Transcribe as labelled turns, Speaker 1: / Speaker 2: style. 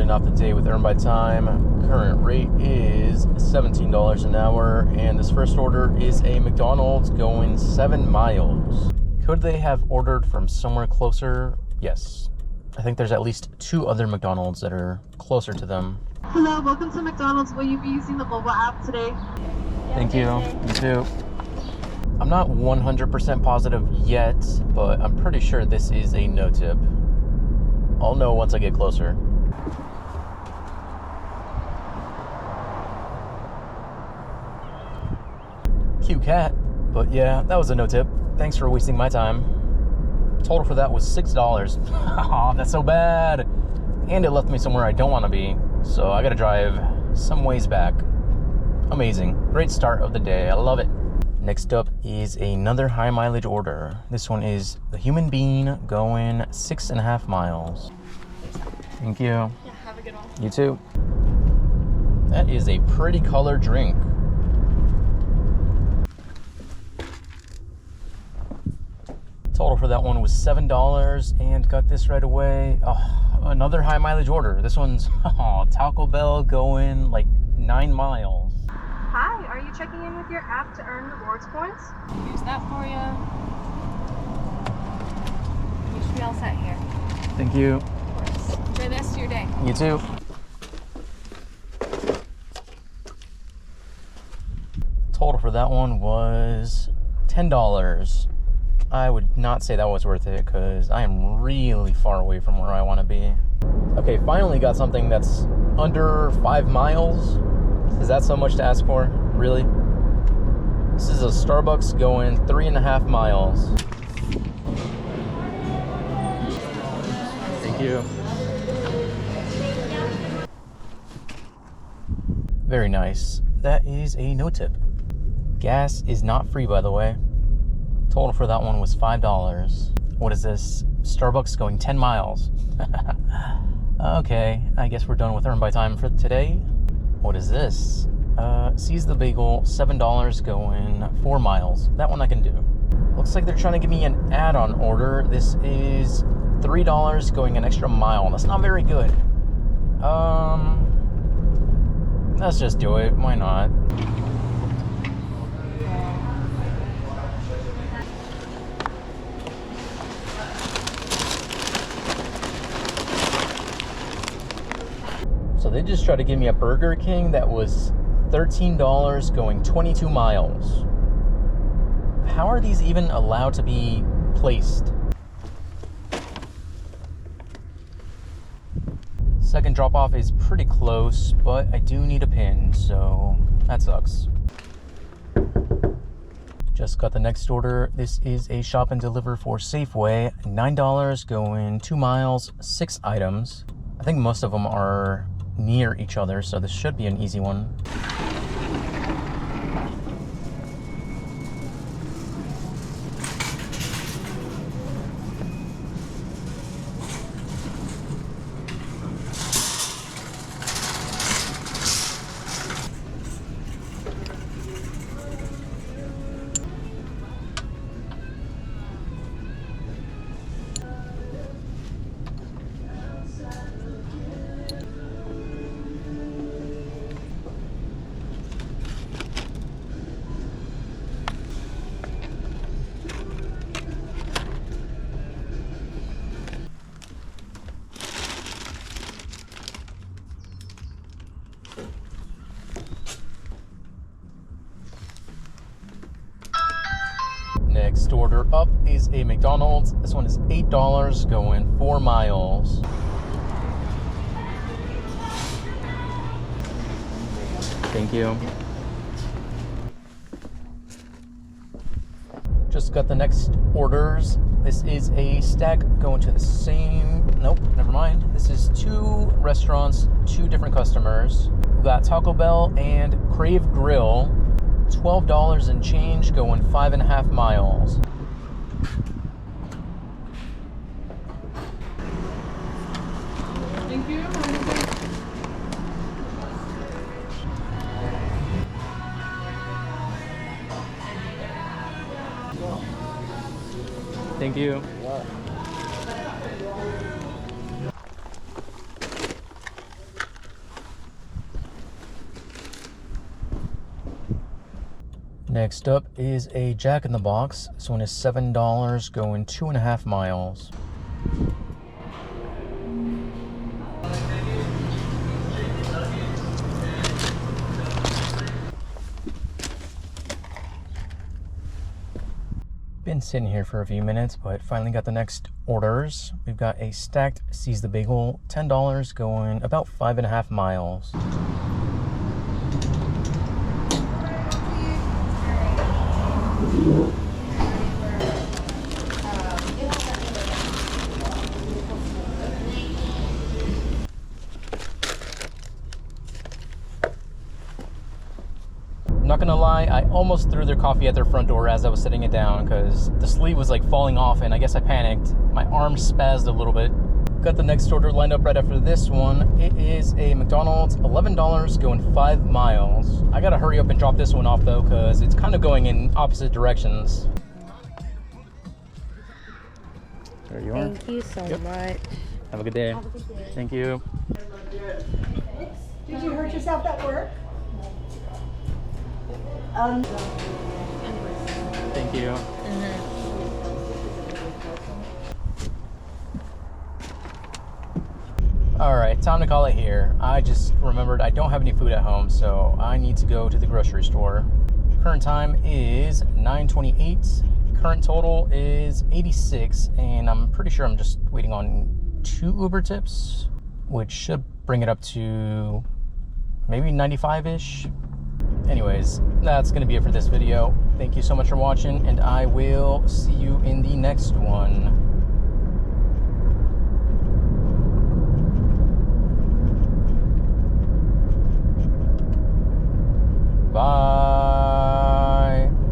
Speaker 1: starting off the day with Earn by Time. Current rate is $17 an hour, and this first order is a McDonald's going 7 miles. Could they have ordered from somewhere closer? Yes. I think there's at least 2 other McDonald's that are closer to them.
Speaker 2: Hello, welcome to McDonald's. Will you be using the mobile app today?
Speaker 1: Thank you. You too. I'm not 100% positive yet, but I'm pretty sure this is a no tip. I'll know once I get closer. Cute cat, but yeah, that was a no tip. Thanks for wasting my time. Total for that was $6. Oh, that's so bad. And it left me somewhere I don't want to be, so I gotta drive some ways back. Amazing. Great start of the day. I love it. Next up is another high mileage order. This one is the Human Bean going 6.5 miles. Thank you.
Speaker 3: Yeah, have a good one.
Speaker 1: You too. That is a pretty color drink. Total for that one was $7 and got this right away. Oh, another high mileage order. This one's Taco Bell going like 9 miles.
Speaker 2: Hi, are you checking in with your app to earn rewards points?
Speaker 3: Here's that for you. You should be all set here.
Speaker 1: Thank you.
Speaker 3: Of course. Enjoy the rest of your day.
Speaker 1: You too. Total for that one was $10. I would not say that was worth it because I am really far away from where I want to be. Okay, finally got something that's under 5 miles. Is that so much to ask for? Really? This is a Starbucks going 3.5 miles. Thank you. Very nice. That is a no tip. Gas is not free, by the way. Total for that one was $5. What is this? Starbucks going 10 miles. Okay, I guess we're done with Earn by Time for today. What is this? Seize the Bagel, $7 going 4 miles. That one I can do. Looks like they're trying to give me an add-on order. This is $3 going an extra mile. That's not very good. Let's just do it. Why not? So they just tried to give me a Burger King that was $13 going 22 miles. How are these even allowed to be placed? Second drop off is pretty close, but I do need a pin, so that sucks. Just got the next order. This is a shop and deliver for Safeway. $9 going 2 miles, 6 items. I think most of them are near each other, so this should be an easy one. Next order up is a McDonald's. This one is $8 going 4 miles. Thank you. Just got the next orders. This is a stack going to the same, nope, never mind. This is 2 restaurants, 2 different customers. We got Taco Bell and Crave Grill. $12 and change going 5.5 miles.
Speaker 3: Thank you.
Speaker 1: Thank you. Next up is a Jack in the Box. This one is $7, going 2.5 miles. Been sitting here for a few minutes, but finally got the next orders. We've got a stacked Seize the Bagel, $10, going about 5.5 miles. Not gonna lie, I almost threw their coffee at their front door as I was setting it down because the sleeve was like falling off and I guess I panicked. My arm spazzed a little bit. Got the next order lined up right after this one. It is a McDonald's, $11, going 5 miles. I gotta hurry up and drop this one off though because it's kind of going in opposite directions. There you are.
Speaker 4: Thank you so much.
Speaker 1: Have a good day.
Speaker 4: Have a good day.
Speaker 1: Thank you.
Speaker 5: Did you hurt yourself at work?
Speaker 1: Thank you. All right, time to call it here. I just remembered I don't have any food at home, so I need to go to the grocery store. Current time is 9:28. Current total is 86, and I'm pretty sure I'm just waiting on 2 Uber tips, which should bring it up to maybe 95-ish. Anyways, that's going to be it for this video. Thank you so much for watching, and I will see you in the next one.